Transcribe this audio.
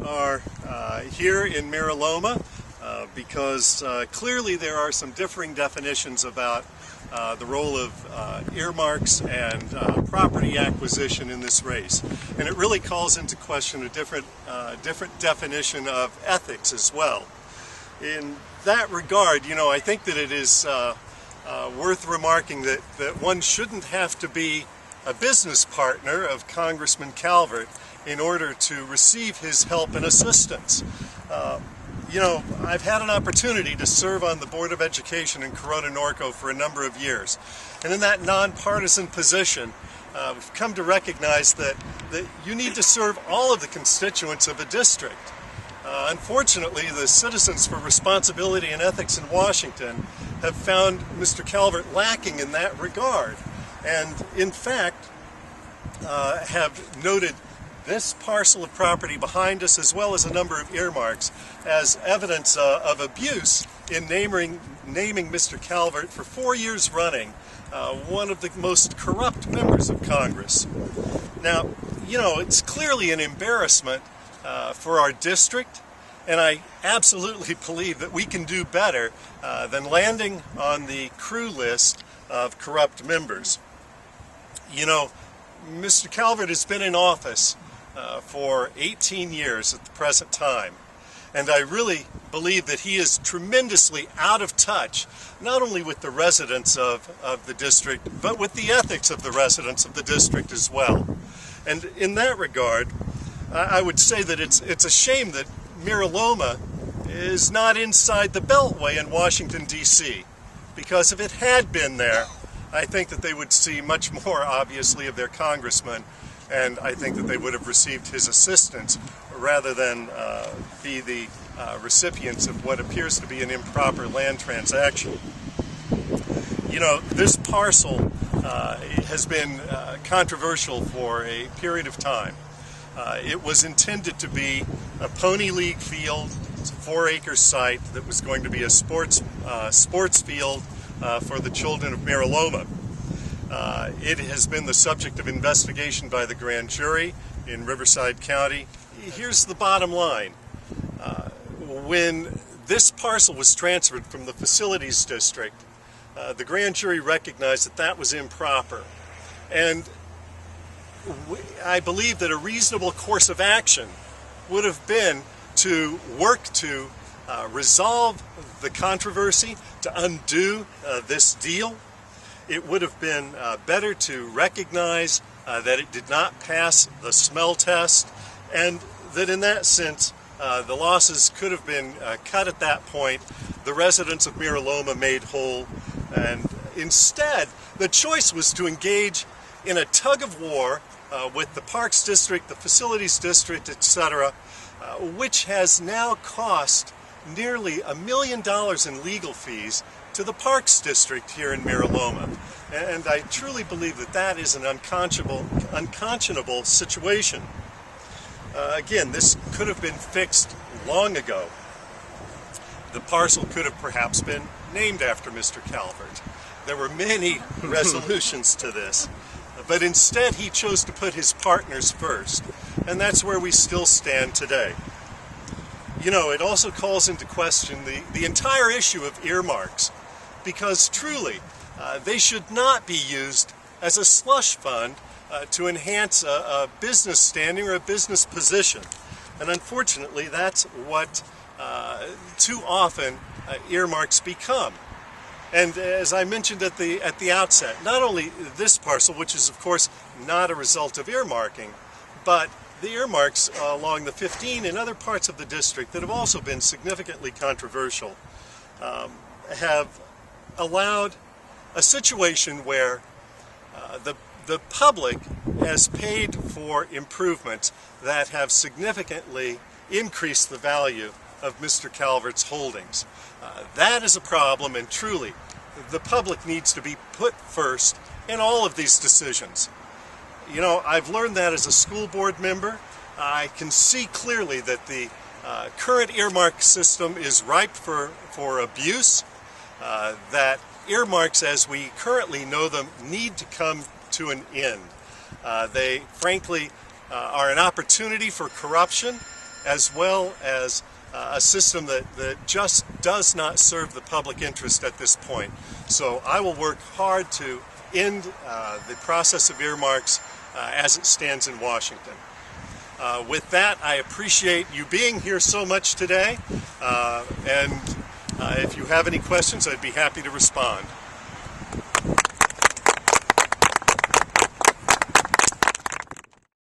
are here in Mira Loma because clearly there are some differing definitions about the role of earmarks and property acquisition in this race. And it really calls into question a different definition of ethics as well. In that regard, you know, I think that it is worth remarking that one shouldn't have to be a business partner of Congressman Calvert in order to receive his help and assistance. You know, I've had an opportunity to serve on the Board of Education in Corona Norco for a number of years. And in that nonpartisan position, we've come to recognize that you need to serve all of the constituents of a district. Unfortunately, the Citizens for Responsibility and Ethics in Washington have found Mr. Calvert lacking in that regard. And in fact, have noted this parcel of property behind us, as well as a number of earmarks, as evidence of abuse in naming Mr. Calvert for 4 years running one of the most corrupt members of Congress. Now, you know, it's clearly an embarrassment for our district, and I absolutely believe that we can do better than landing on the crew list of corrupt members. You know, Mr. Calvert has been in office for 18 years at the present time, and I really believe that he is tremendously out of touch, not only with the residents of the district, but with the ethics of the residents of the district as well. And in that regard, I would say that it's a shame that Mira Loma is not inside the Beltway in Washington, D.C., because if it had been there, I think that they would see much more, obviously, of their congressman, and I think that they would have received his assistance rather than be the recipients of what appears to be an improper land transaction. You know, this parcel has been controversial for a period of time. It was intended to be a pony league field. It's a 4-acre site that was going to be a sports field for the children of Mira Loma. It has been the subject of investigation by the grand jury in Riverside County. Here's the bottom line. When this parcel was transferred from the Facilities District, the grand jury recognized that that was improper. And I believe that a reasonable course of action would have been to work to resolve the controversy, to undo this deal. It would have been better to recognize that it did not pass the smell test, and that in that sense the losses could have been cut at that point, the residents of Mira Loma made whole, and instead the choice was to engage in a tug of war with the Parks District, the Facilities District, etc., which has now cost nearly $1 million in legal fees to the Parks District here in Mira Loma. And I truly believe that that is an unconscionable situation. Again, this could have been fixed long ago. The parcel could have perhaps been named after Mr. Calvert. There were many resolutions to this, but instead he chose to put his partners first, and that's where we still stand today. You know, it also calls into question the entire issue of earmarks, because truly they should not be used as a slush fund to enhance a business standing or a business position. And unfortunately, that's what too often earmarks become. And as I mentioned at the outset, not only this parcel, which is of course not a result of earmarking, but the earmarks along the 15 and other parts of the district that have also been significantly controversial have allowed a situation where the public has paid for improvements that have significantly increased the value of Mr. Calvert's holdings. That is a problem, and truly the public needs to be put first in all of these decisions. You know, I've learned that as a school board member. I can see clearly that the current earmark system is ripe for abuse, that earmarks as we currently know them need to come to an end. They frankly are an opportunity for corruption, as well as a system that just does not serve the public interest at this point. So I will work hard to end the process of earmarks as it stands in Washington. With that, I appreciate you being here so much today, and if you have any questions, I'd be happy to respond.